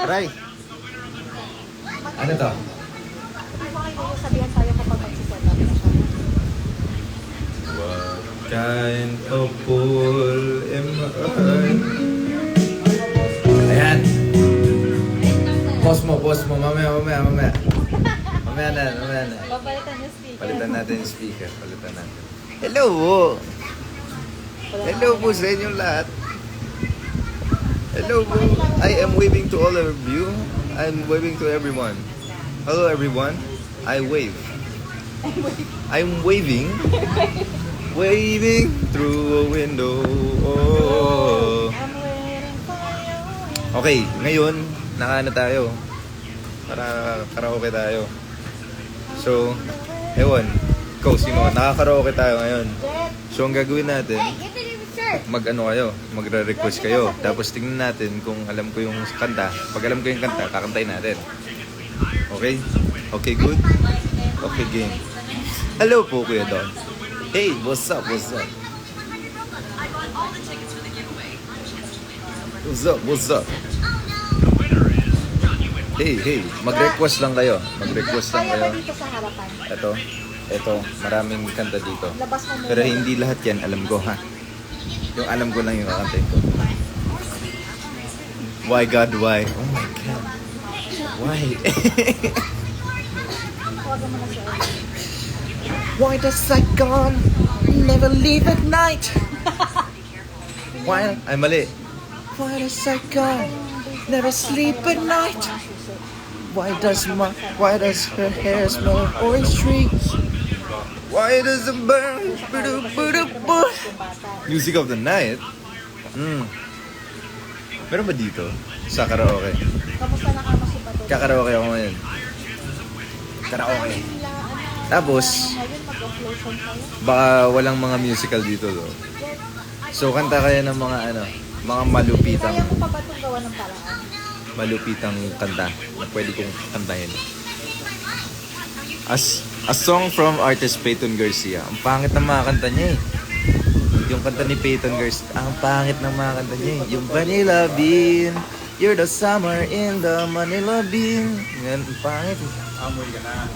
Ray! Ano to? Sabihan tayo kapag magsiset up na siya. What kind of fool am I? Ayan! Pause mo. Mamaya. Mamaya na. Papalitan yung speaker. Palitan natin yung speaker. Hello po! Hello po sa inyong lahat. Hello po. I am waving to all of you. I'm waving to everyone. Hello everyone. I wave. I'm waving. Waving through a window. Oh. I'm waiting for you. Okay, ngayon, nakaano tayo. Para karaoke tayo. So, ewan. Ikaw, sino? Nakakaraoke tayo ngayon. So, ang gagawin natin, mag-ano kayo, magre-request kayo. Tapos tingnan natin kung alam ko yung kanta. Pag alam ko yung kanta, kakantayin natin. Okay? Okay, good? Okay, game. Hello po, Kuya Don. Hey, what's up? What's up? Hey, mag-request lang kayo. Kaya ba dito sa harapan? Ito, maraming kanta dito. Labas mo muna. Pero hindi lahat yan alam ko, ha? Yung alam ko lang yung kakantayin ko. Why God, why? Oh my God. Why? Tawagan mo na siya. Why the second never leave at night? Why? Ay, mali. Why the second never sleep at night? Why does her hair smell of orange trees? Why does it burn? Music of the night? Meron ba dito? Sa karaoke? Kamusta na kamo si Pato? Kakaraoke ako ngayon. Karaoke. Tapos, Ngayon mag-offlotion tayo. baka walang mga musical dito, though. So, kanta kaya ng mga mga malupitang Kaya mo pa ba itong gawa ng paraan? kanta na pwede kong kantahin. A song from artist Peyton Garcia. Ang pangit ng mga kanta niya eh. Yung kanta ni Peyton Garcia, ang pangit ng mga kanta niya eh. Yung Vanilla Bean, you're the summer in the Manila Bean. Yan, ang pangit eh. Amoy ka na.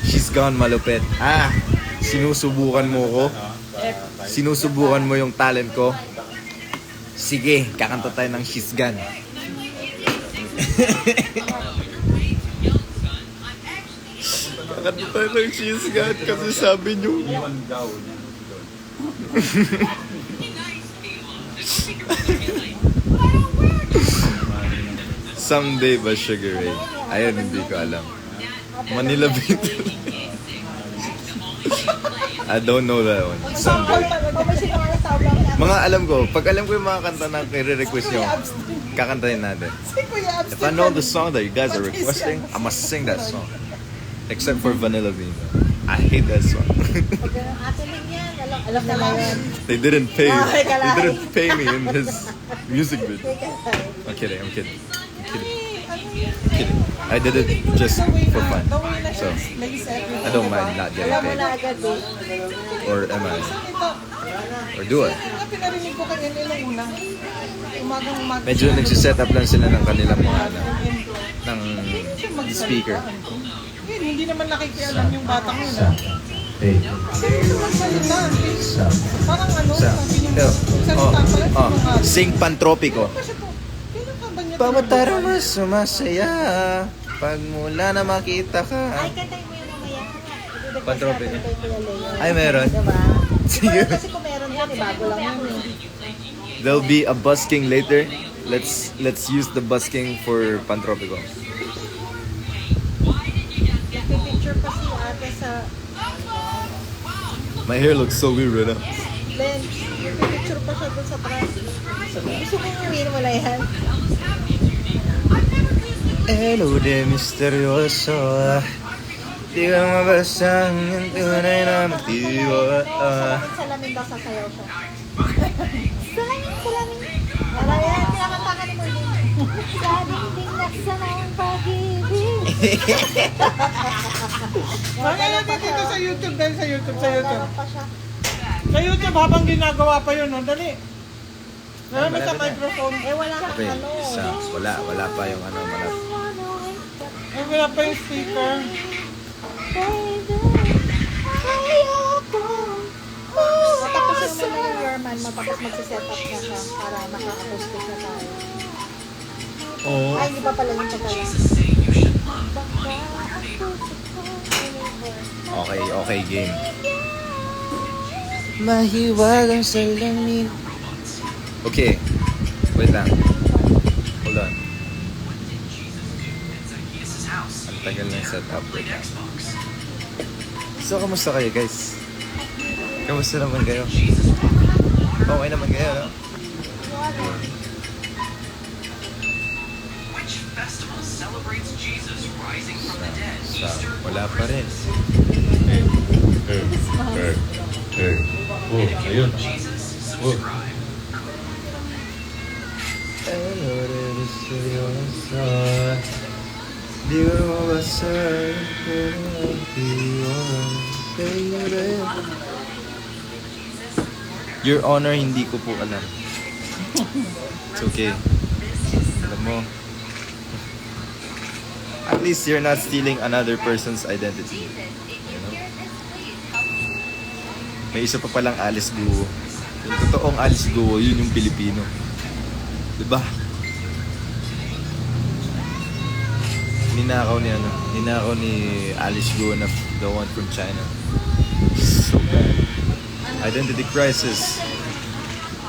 She's gone, malupit. Sinusubukan mo ko? Sinusubukan mo yung talent ko? Sige, kakanta tayo ng She's Gone. Kakanta tayo ng She's Gone kasi sabi nyo. Iwan daw. Someday ba Sugar Ray? Ayun, hindi ko alam. Manila Beat. I don't know that one. Someday. Mga alam ko, pag alam ko yung mga kanta na kire-request nyo, kakantahin natin. If I know the song that you guys are requesting, I must sing that song. Except for Vanilla Bean. I hate that song. Alam na yan. They didn't pay me in this music video. I'm kidding. I did it just for fun. So, I don't mind not getting Alam mo paid. na agad eh. Or am I? Or do I? Pinarinig ko kanina yung una. Umagang Medyo nagsiset up lang sila ng kanilang mga ng speaker. Yun, hindi naman nakikialam yung batang yun. Hey. Kasi ito magsalita. Parang sabi niyo, salita pala. Sing Pantropico. Kailan ka ba niya? Pawatara mas sumasaya pag mula na makita ka. Ay, kantay mo yun mamaya. Pantrope niya. Kay Kuya Leo. Ay, meron. Diba? Sige. Kasi kung meron yan, bago lang yun eh. There'll be a busking later. Let's use the busking for Pantropico. Picture pa si ate sa My hair looks so weird right now. lens. Picture pa siya dun sa trans. Gusto mo iuwiin mo na yan? Hello de misteryoso. Di ka mabasa ang tunay na motibo. Salamin daw sasayaw siya. Salamin. Para yan, pinakanta ka ni Merlin. Sa dingding naksa ng pag-ibig. Ano dito sa YouTube dahil sa YouTube. Meron pa siya. Sa YouTube habang ginagawa pa yun, no? Dali. Meron ba sa Malapit na. microphone? Eh, wala kang Okay, ano. wala pa yung ano, malapit. Ay, wala pa yung speaker. Tapos yung mga yung your man mo, tapos magsiset up na siya para naka-acoustic na tayo. Oo. Ay, hindi pa pala yung pagkala. Okay, game. Mahiwagang salamin. Okay. Wait lang. Hold on. Ang tagal ng setup. Wait lang. So, kamusta kayo, guys? Kamusta naman kayo? Okay naman kayo, no? Wala pa rin. Oh, ayun. Oh. Di ko mabasa. Your Honor, hindi ko po alam. It's okay. Alam mo, at least you're not stealing another person's identity. You know? May isa pa palang Alice Guo. Yung totoong Alice Guo, yun yung Pilipino. Diba? Ninakaw ni Alice Guo na the one from China. So bad. Identity crisis.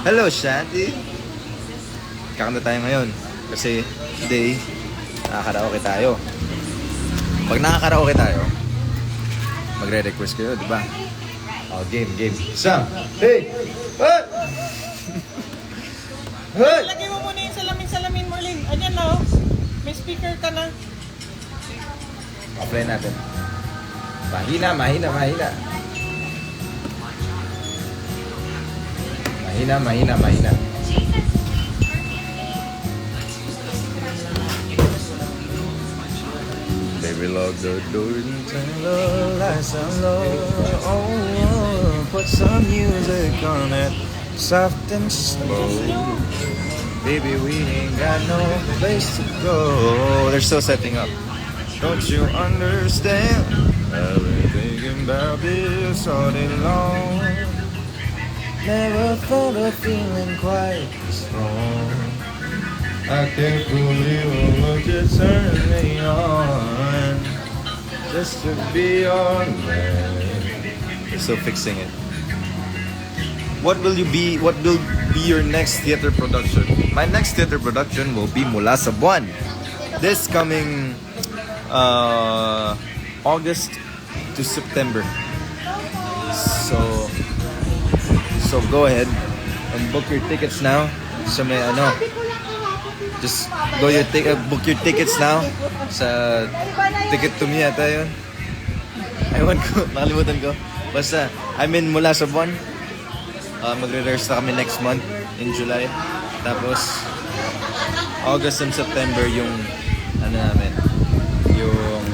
Hello, Shanti. Kakanta tayo ngayon. Kasi today, nakakaraoke tayo. Pag nakakaraoke tayo, magre-request kayo, di ba? Oh, game. Sam! Hey! What? Hey! Lagay mo muna yung salamin mo, Lin. Ayan na, oh. May speaker ka na. Offline natin. Mahina. Mahina. Baby, lock the door and turn the lights on low. Oh, put some music on it, soft and slow. Baby, we ain't got no place to go. They're still setting up. Don't you understand? I've been thinking about this all day long. Never felt a feeling quite strong. I can't believe what you turned me on. Just to be your man. They're still fixing it. What will be your next theater production? My next theater production will be Mula sa Buwan. This coming August to September. So go ahead and book your tickets now. So may ano, just book your tickets now sa Ticket to Me ata yun. Ewan ko, nakalimutan ko. Basta, I'm in Mula sa Buwan. Magre-rehearse na kami next month in July. Tapos August and September yung ano namin, yung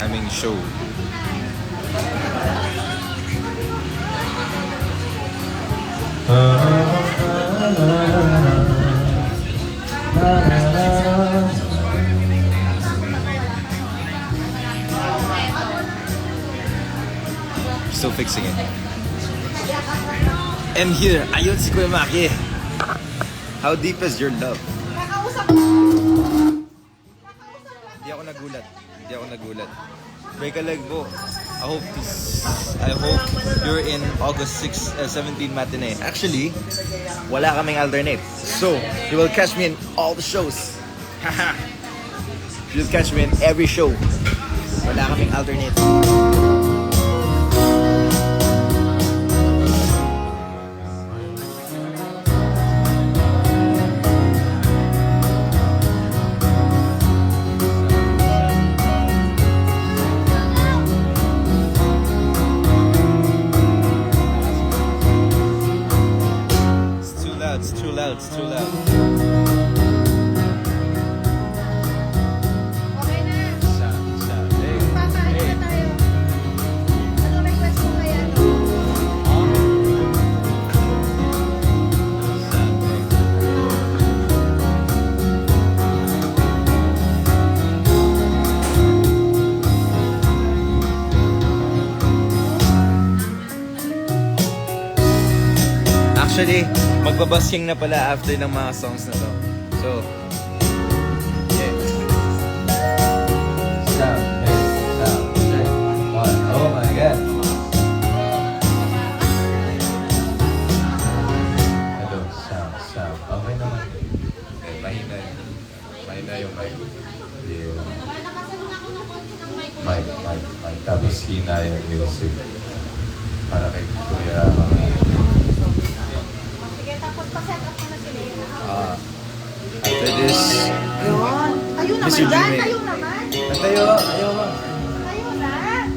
aming show. Still fixing it. And here, ayun si Kuya Maki. How deep is your love? Hindi ako nagulat. Break a leg po. I hope you're in August 17 matinee. Actually, wala kaming alternate. So, you will catch me in all the shows. Haha. You'll catch me in every show. Wala kaming alternate. It's too loud. Okay na. Hey. Papaano na tayo? Actually, magbabasking na pala after ng mga songs na to. So, yeah. Stop. Hey, stop. Check. One. Oh my God. Hello. Stop. Stop. Okay naman. Eh, mahina yun. Mahina yung mic. Yeah. Mic. Tapos hina yung music. Para kay Kuya. Sige, tapos pa-set up mo na sila. After this, Yun. Tayo naman Mr. dyan. Jimmy. Tayo naman. tayo. Ayaw mo. Tayo na.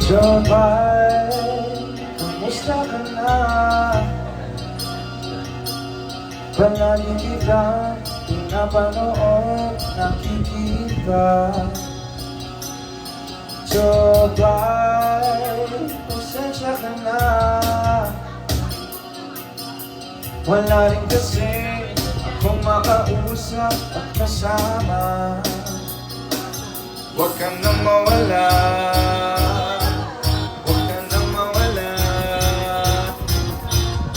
Jomay, kumusta ka na? Palagi kita pinapanood, nakikita. Jomay, pasensya ka na. Wala rin kasi akong makausap at kasama. Huwag ka na mawala. Huwag ka na mawala.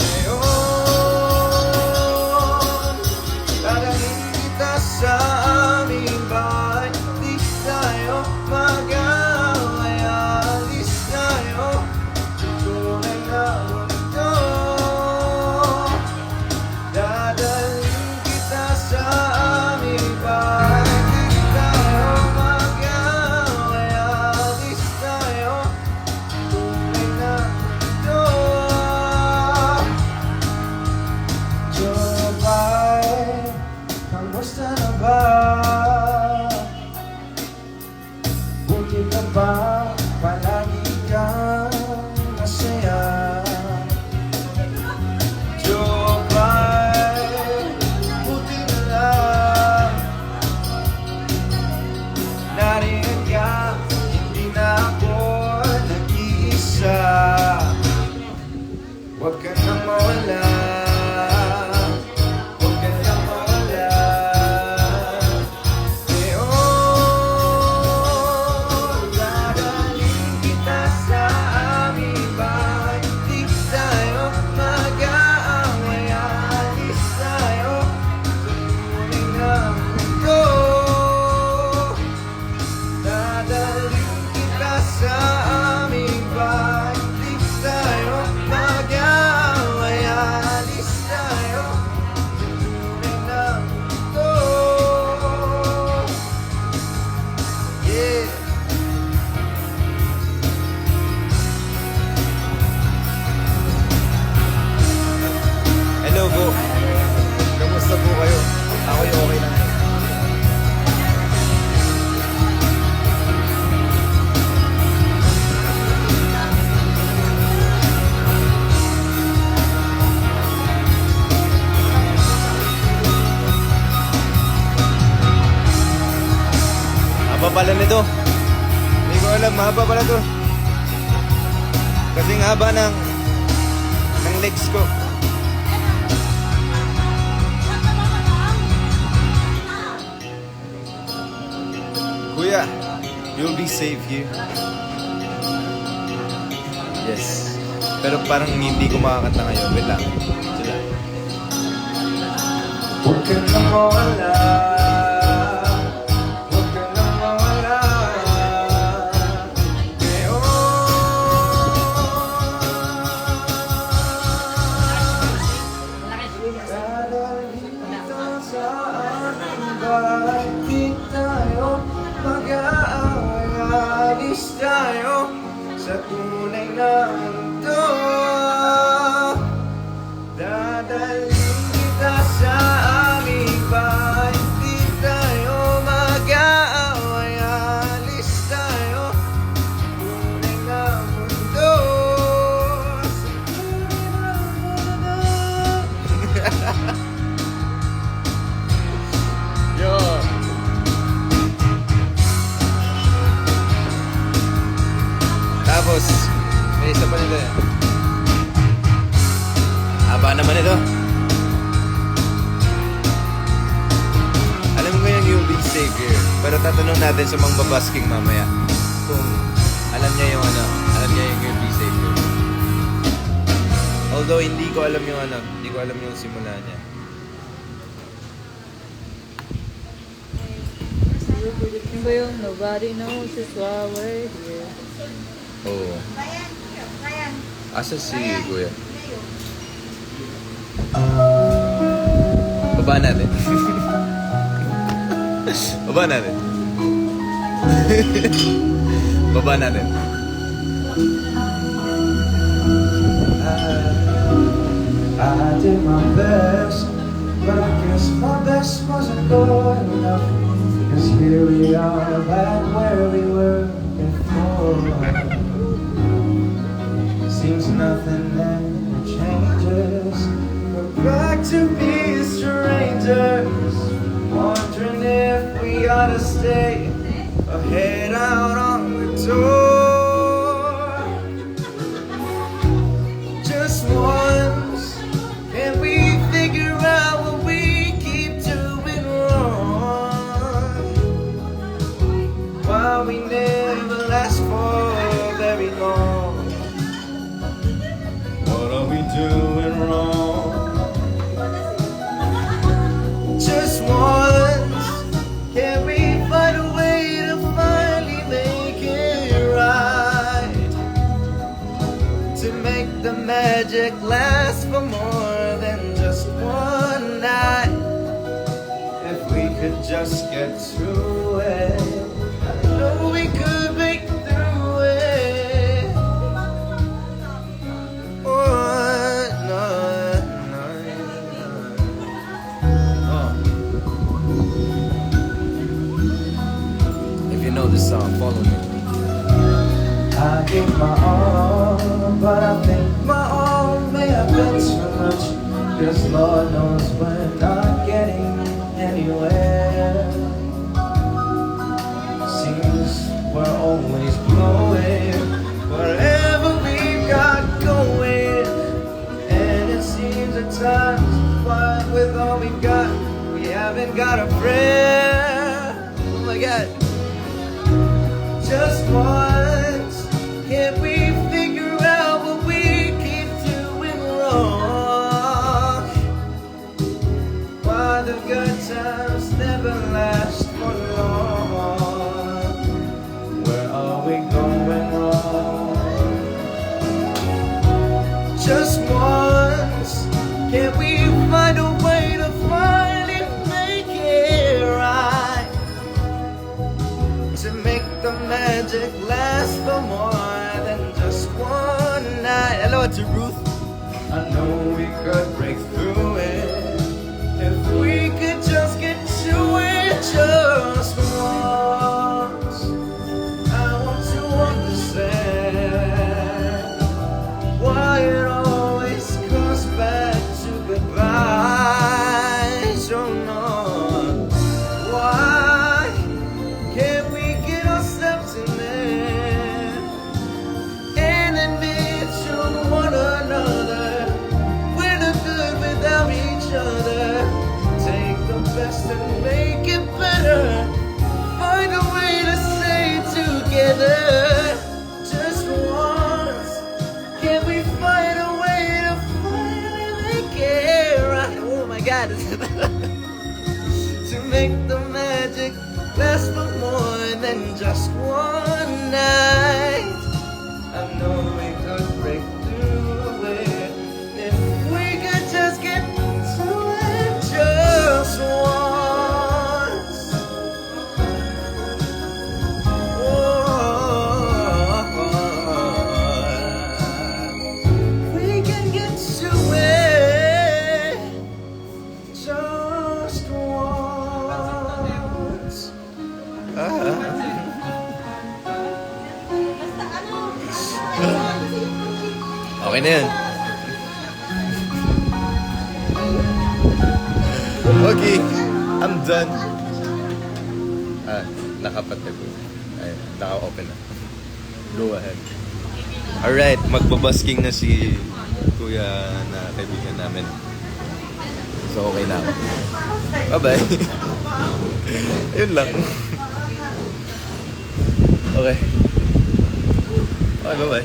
Ngayon, dadalhin kita sa aming bahay. Di tayo mag-away. Alis tayo. Tunay na mundo. Dadalhin kita sa aming bahay. Di tayo mag-away. Alis tayo. Tunay na mundo. Jomay, kamusta na ba? Buti ka ba? Palagi kang masaya. Jomay, buti na lang nariyan ka, hindi na ako nag-iisa. Huwag ka na mawala. Huwag ka na mawala. Ngayon, dadalhin kita sa aming bahay. Di tayo mag-aaway. Alis tayo sa tunay na mundo. Dadalhin kita sa aming bahay. Di tayo mag-aaway. Alis tayo sa tunay na mundo. Yeah. Hello po. Kamusta po kayo? Ako'y okay lang. Haba pala nito. Hindi ko alam, mahaba pala to. Kasing haba ng legs ko. Kuya, you'll be safe here. Yes. Pero parang hindi ko makakanta ngayon. Wait lang. Sila. Huwag ka na mawala. Huwag ka na mawala. Dadalhin kita sa aming bahay. Di tayo mag-aaway. Alis tayo sa tunay na mundo. Dadalhin kita sa aming bahay. Di tayo mag-aaway. Alis tayo sa tunay na mundo. Sa tunay na mundo. Yo! Tapos, may isa pa nito eh. Haba naman ito. Alam ko yung you'll be safe here. Pero tatanong natin sa mga babasking mamaya kung alam niya yung alam niya yung you'll be safe here. Hold Although hindi ko alam yung ano, hindi ko alam yung simula niya. Yung ba yung nobody knows is why we're here? Oo. Asa si Kuya? Baba natin. Baba natin. Baba natin. I did my best, but I guess my best wasn't good enough. Cause here we are back where we were before. Seems nothing ever changes. We're back to being strangers, wondering if we ought to stay or head out on the door. Just once, can we figure out what we keep doing wrong? Why we never last for very long? What are we doing wrong? Just once, can we find a way to finally make it right? To make the magic last for more than just one night. If we could just get through it, I know we could make through it. Oh, no, no, no. If you know this song, follow me. I gave my all, but I think my all may have been too much. Cause Lord knows we're not getting anywhere. Seems we're always blowing whatever we've got going. And it seems at times, but with all we got, we haven't got a prayer. Oh my God. Just once, can we figure out what we keep doing wrong? Why the good times never last for long? Where are we going wrong? Just once, can we find a way to finally make it right? To make the magic last for more than just one night. Hello to Ruth. I know we could break through it if we could just get to it just once. I want to understand why it always comes back to goodbye. So no, why can't we get ourselves in there and admit to one another we're no good without each other? Take the best and make it better. Find a way to stay together. Just once, can we find a way to finally make it right? Oh my God. To make the magic last for more than just one night. I know we could break through it if we could just get to it just once. Oh, we can get to it just once. Okay na yan. Okay, I'm done. Nakapatay po. Ay, naka-open na. Go ahead. Alright, magbabasking na si Kuya na kaibigan namin. So, okay na ako. Bye-bye. Yun lang. Okay. Okay, bye-bye.